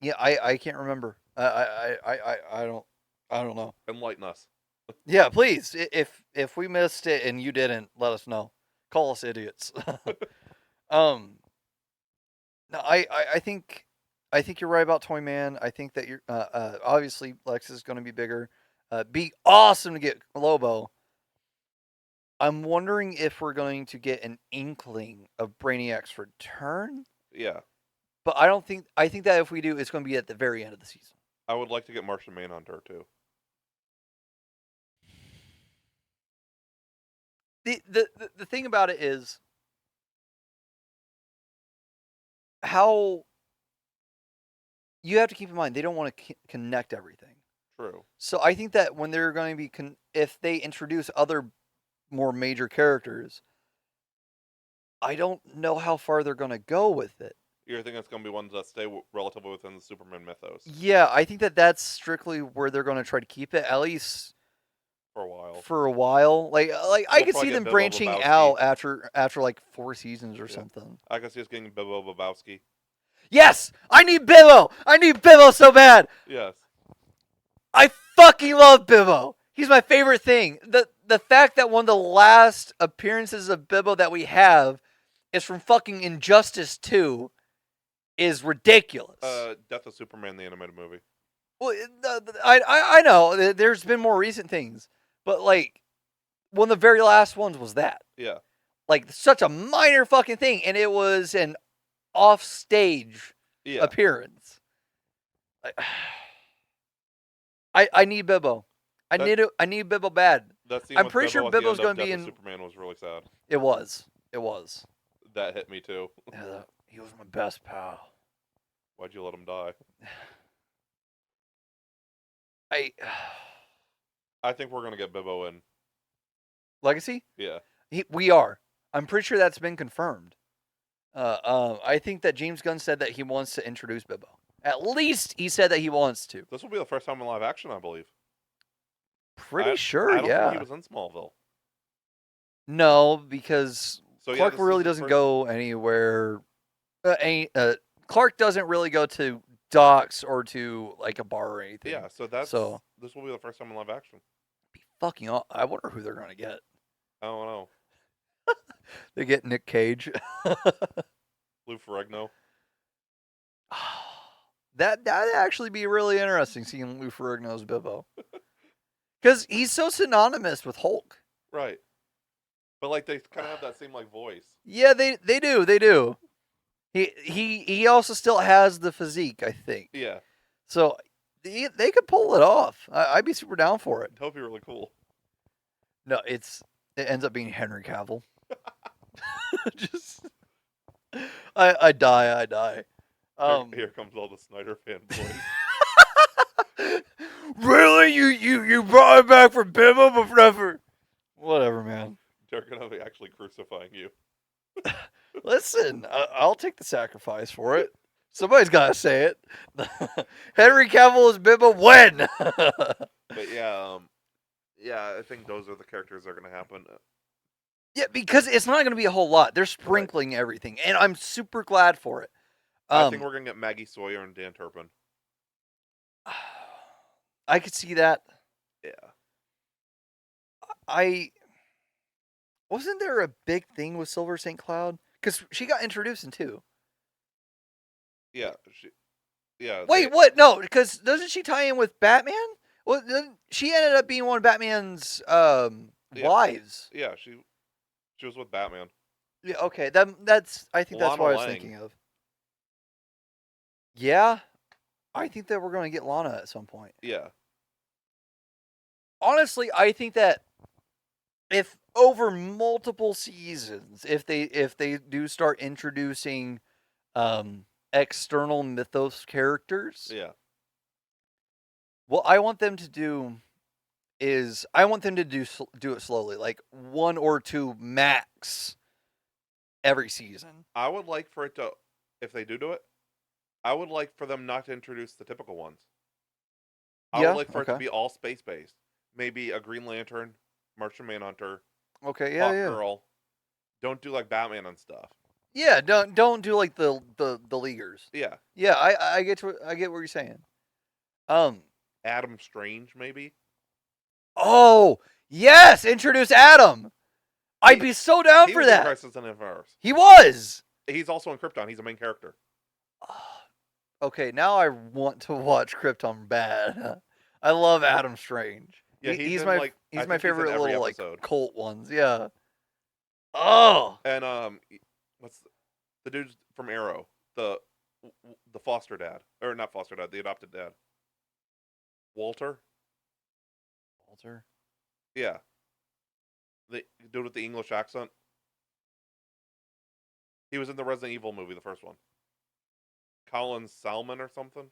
Yeah, I can't remember. I don't know. Enlighten us. Yeah, please. If we missed it and you didn't, let us know. Call us idiots. No, I think you're right about Toyman. I think that you're obviously Lex is going to be bigger. Be awesome to get Lobo. I'm wondering if we're going to get an inkling of Brainiac's return. Yeah. But I think that if we do, it's going to be at the very end of the season. I would like to get Martian Manhunter too. The thing about it is, how you have to keep in mind they don't want to connect everything. True. So I think that when they're going to be if they introduce other more major characters, I don't know how far they're going to go with it. You think it's going to be ones that stay relatively within the Superman mythos? Yeah, I think that that's strictly where they're going to try to keep it, at least for a while. For a while, like I could see them branching out after like 4 seasons or something. I could see us getting Bilbo Babowski. Yes, I need Bilbo. I need Bilbo so bad. Yes, I fucking love Bilbo. He's my favorite thing. The fact that one of the last appearances of Bilbo that we have is from fucking Injustice 2 is ridiculous. Death of Superman, the animated movie. Well, I know there's been more recent things, but like one of the very last ones was that. Yeah. Like such a minor fucking thing, and it was an off-stage appearance. I need Bilbo. I need Bilbo bad. I'm pretty sure Bilbo's going to be in. Superman was really sad. It was. That hit me too. Yeah, he was my best pal. Why'd you let him die? I think we're gonna get Bilbo in Legacy. Yeah, we are. I'm pretty sure that's been confirmed. I think that James Gunn said that he wants to introduce Bilbo. At least he said that he wants to. This will be the first time in live action, I believe. Pretty sure, I don't think he was in Smallville. No, because Clark really doesn't go anywhere. Clark doesn't really go to docks or to like a bar or anything. Yeah, so this will be the first time in live action. Be fucking awesome. I wonder who they're gonna get. I don't know. They get Nick Cage. Lou Ferrigno. That'd actually be really interesting seeing Lou Ferrigno's Bilbo. Because he's so synonymous with Hulk. Right. But like they kind of have that same like voice. Yeah, they do. He also still has the physique, I think. Yeah. So they could pull it off. I'd be super down for it. That would be really cool. No, it ends up being Henry Cavill. I die. Here comes all the Snyder fanboys. Really? You brought it back for Bilbo, but forever. Whatever, man. They're gonna be actually crucifying you. Listen, I'll take the sacrifice for it. Somebody's gotta say it. Henry Cavill is Bilbo when? But yeah, I think those are the characters that are gonna happen. Yeah, because it's not gonna be a whole lot. They're sprinkling everything, and I'm super glad for it. I think we're gonna get Maggie Sawyer and Dan Turpin. I could see that. Yeah. Wasn't there a big thing with Silver St. Cloud? Because she got introduced in 2. Yeah. Wait, what? No, because doesn't she tie in with Batman? Well, she ended up being one of Batman's wives. Yeah, she was with Batman. Yeah, okay. That's I think that's what I was thinking of. Yeah, I think that we're going to get Lana at some point. Yeah. Honestly, I think that if over multiple seasons, if they do start introducing external mythos characters, yeah. What I want them to do is do it slowly, like 1 or 2 max every season. I would like for it to, if they do it, I would like for them not to introduce the typical ones. I would like for it to be all space-based. Maybe a Green Lantern, Martian Manhunter, Hawkgirl. Don't do like Batman and stuff. Yeah, don't do like the Leaguers. Yeah. Yeah, I get what you're saying. Adam Strange, maybe. Oh yes, introduce Adam. I'd be so down for that. He was in Crisis on Infinite Earths. He was. He's also in Krypton. He's a main character. Okay, now I want to watch Krypton bad. I love Adam Strange. Yeah, he's my favorite little episode. Like cult ones. Yeah. Oh. And what's the dude from Arrow? The foster dad, or not foster dad, the adopted dad. Walter. Yeah. The dude with the English accent. He was in the Resident Evil movie, the first one. Colin Salmon or something.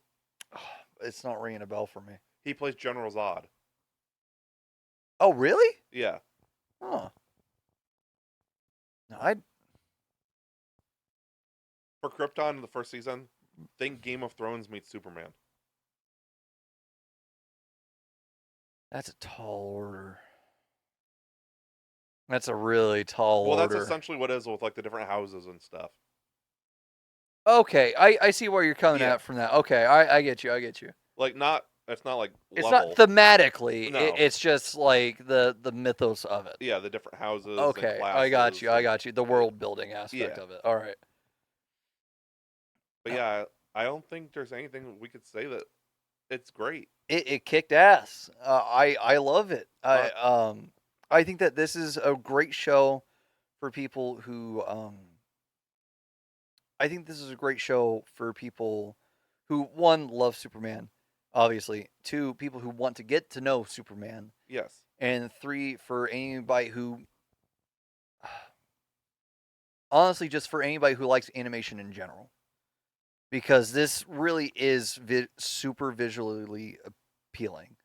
It's not ringing a bell for me. He plays General Zod. Oh, really? Yeah. Huh. No, For Krypton in the first season, think Game of Thrones meets Superman. That's a tall order. That's a really tall order. Well, that's essentially what it is with like the different houses and stuff. Okay, I see where you're coming at from that. Okay, I get you. Like it's not like it's level. not thematically. No. It's just like the mythos of it. Yeah, the different houses. Okay, and classes I got you. The world building aspect Yeah. of it. All right. But yeah, I don't think there's anything we could say that it's great. It kicked ass. I love it. I think that this is a great show for people who I think this is a great show for people who, one, love Superman, obviously. Two, people who want to get to know Superman. Yes. And three, for anybody who, honestly, just for anybody who likes animation in general. Because this really is super visually appealing.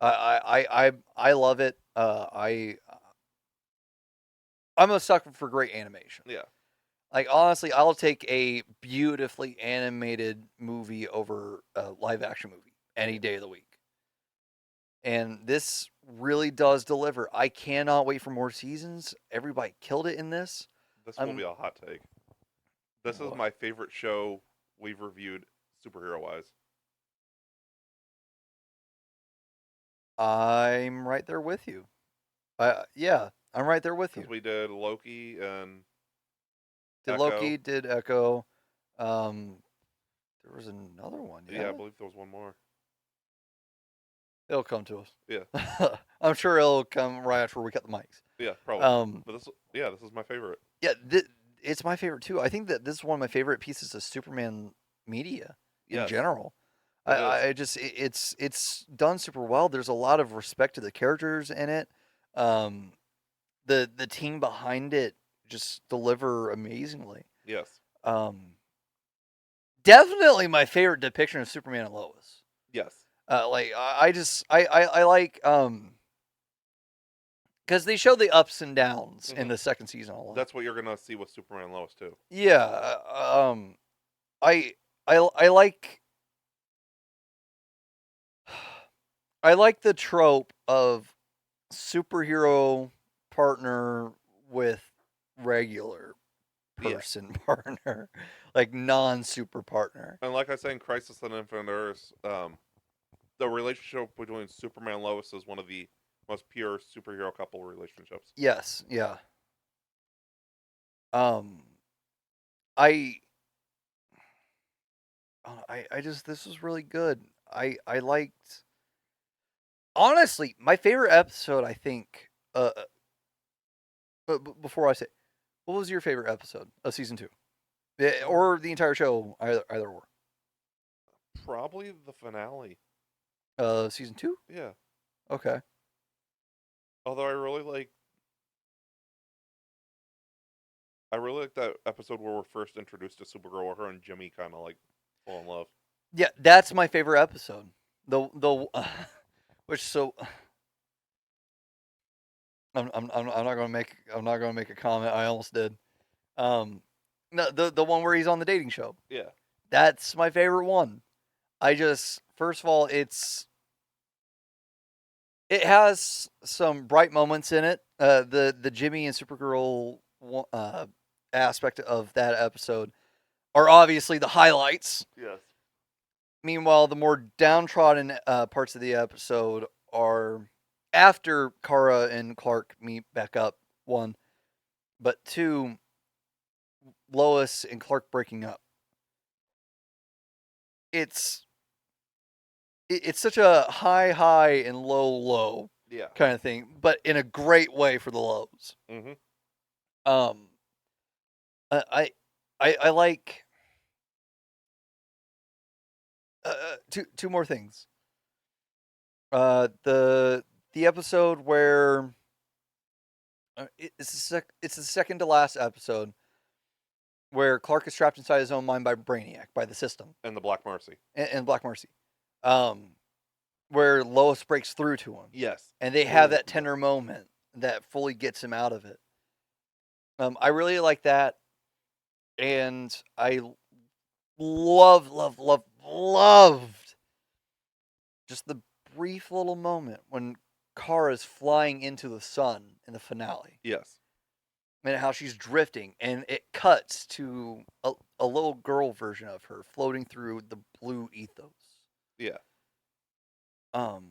I love it. I'm a sucker for great animation. Yeah. Like, honestly, I'll take a beautifully animated movie over a live action movie any day of the week. And this really does deliver. I cannot wait for more seasons. Everybody killed it in this. This will be a hot take. This is my favorite show we've reviewed superhero-wise. I'm right there with you. Yeah, I'm right there with you. We did Loki and Did Echo. Loki, did Echo. There was another one. Yeah, I believe there was one more. It'll come to us. Yeah. I'm sure it'll come right after we cut the mics. Yeah, probably. But this is my favorite. Yeah, it's my favorite too. I think that this is one of my favorite pieces of Superman media in general. It's done super well. There's a lot of respect to the characters in it. The team behind it just deliver amazingly. Yes. Definitely my favorite depiction of Superman and Lois. Yes. I like because they show the ups and downs in the second season. That's what you're gonna see with Superman and Lois too. Yeah. I like I like the trope of superhero partner with regular person partner, like non-super partner. And like I say in Crisis on Infinite Earths, the relationship between Superman and Lois is one of the most pure superhero couple relationships. Yes, yeah. I just, this was really good. I liked, honestly, my favorite episode, I think, but before I say, what was your favorite episode of season 2? Or the entire show, either or? Probably the finale. Season 2? Yeah. Okay. Although I really like that episode where we're first introduced to Supergirl, where her and Jimmy kind of like fall in love. Yeah, that's my favorite episode. Which so I'm not gonna make a comment. I almost did. No, the one where he's on the dating show. Yeah. That's my favorite one. First of all, it has some bright moments in it. The Jimmy and Supergirl aspect of that episode are obviously the highlights. Yes. Meanwhile, the more downtrodden parts of the episode are after Kara and Clark meet back up, one, but two, Lois and Clark breaking up. It's such a high and low kind of thing, but in a great way for the lows. Mm-hmm. I like two more things. The episode where it's the second to last episode where Clark is trapped inside his own mind by Brainiac, by the system. And the Black Mercy. And Black Mercy. Where Lois breaks through to him. Yes. And they have that tender moment that fully gets him out of it. I really like that. And I loved just the brief little moment when Kara is flying into the sun in the finale. Yes. And how she's drifting, and it cuts to a little girl version of her floating through the blue ethos. Yeah. And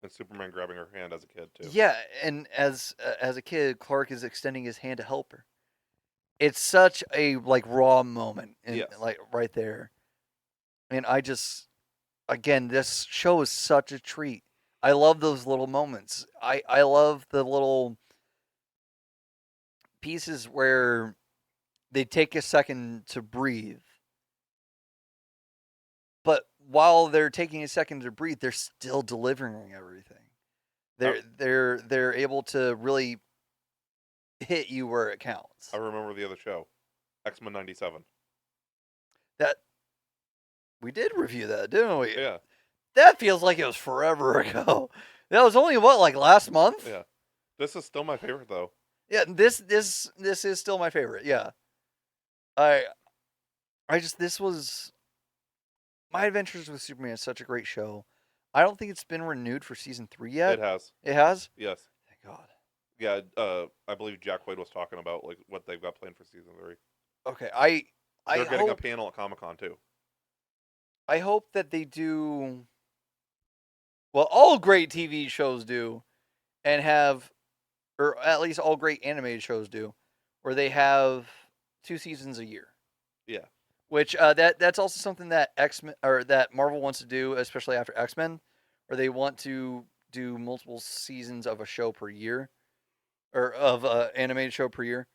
Superman grabbing her hand as a kid too. Yeah, and as a kid, Clark is extending his hand to help her. It's such a raw moment, right there. And I just, again, this show is such a treat. I love those little moments. I love the little pieces where they take a second to breathe. But while they're taking a second to breathe, they're still delivering everything. They're able to really hit you where it counts. I remember the other show, X-Men 97. That we did review that, didn't we? Yeah. That feels like it was forever ago. That was only last month? Yeah. This is still my favorite though. Yeah, this is still my favorite. Yeah. This was My Adventures with Superman is such a great show. I don't think it's been renewed for season 3 yet. It has. It has? Yes. Thank God. Yeah, I believe Jack Quaid was talking about what they've got planned for season 3. Okay, They're getting a panel at Comic-Con too. I hope that they do well, all great TV shows do, and have, or at least all great animated shows do, where they have 2 seasons a year. Yeah. Which that's also something that X-Men or that Marvel wants to do, especially after X-Men, where they want to do multiple seasons of a show per year, or of an animated show per year.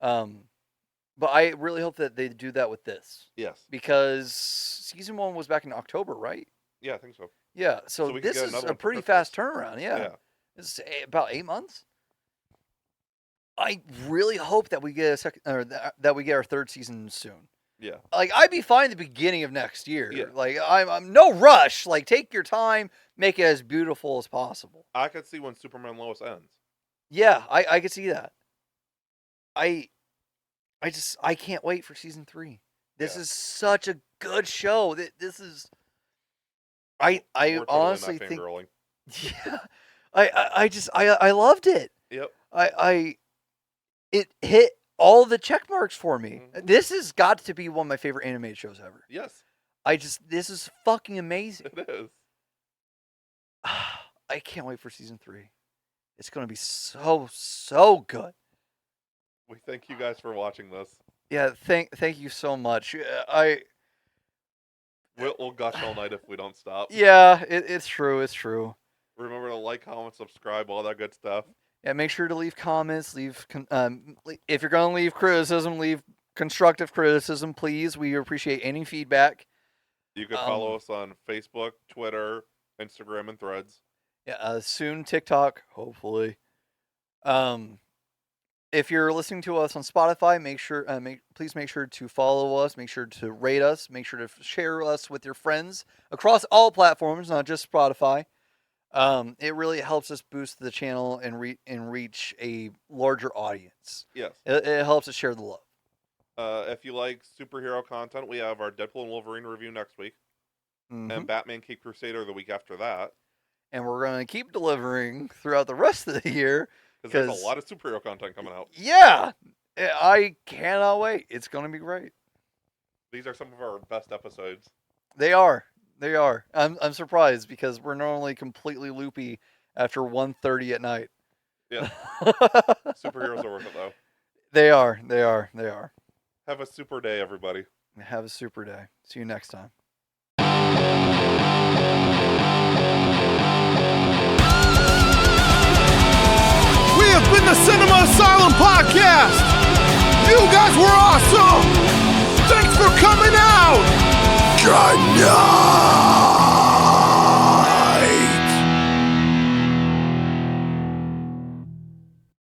But I really hope that they do that with this. Yes. Because season 1 was back in October, right? Yeah, I think so. Yeah, so this is a pretty fast turnaround. Yeah. It's about 8 months. I really hope that we get a second, or that we get our 3rd season soon. Yeah. I'd be fine at the beginning of next year. Yeah. I'm no rush. Take your time, make it as beautiful as possible. I could see when Superman Lois ends. Yeah, I could see that. I can't wait for season 3. This is such a good show. This is. I honestly think. Yeah, I loved it. Yep. It hit all the check marks for me. Mm-hmm. This has got to be one of my favorite animated shows ever. Yes. This is fucking amazing. It is. I can't wait for season 3. It's going to be so good. We thank you guys for watching this. Yeah, thank you so much. We'll gush all night if we don't stop. Yeah, it's true. It's true. Remember to like, comment, subscribe, all that good stuff. Yeah, make sure to leave comments. If you're going to leave criticism, leave constructive criticism, please. We appreciate any feedback. You can follow us on Facebook, Twitter, Instagram, and Threads. Yeah, soon TikTok, hopefully. If you're listening to us on Spotify, please make sure to follow us. Make sure to rate us. Make sure to share us with your friends across all platforms, not just Spotify. It really helps us boost the channel and reach a larger audience. Yes. It helps us share the love. If you like superhero content, we have our Deadpool and Wolverine review next week. Mm-hmm. And Batman Cape Crusader the week after that. And we're going to keep delivering throughout the rest of the year. Because there's a lot of superhero content coming out. Yeah. I cannot wait. It's going to be great. These are some of our best episodes. They are. I'm surprised because we're normally completely loopy after 1:30 at night. Yeah. Superheroes are worth it, though. They are. Have a super day, everybody. Have a super day. See you next time. We have been the Cinema Asylum Podcast. You guys were awesome. Thanks for coming out. Good night.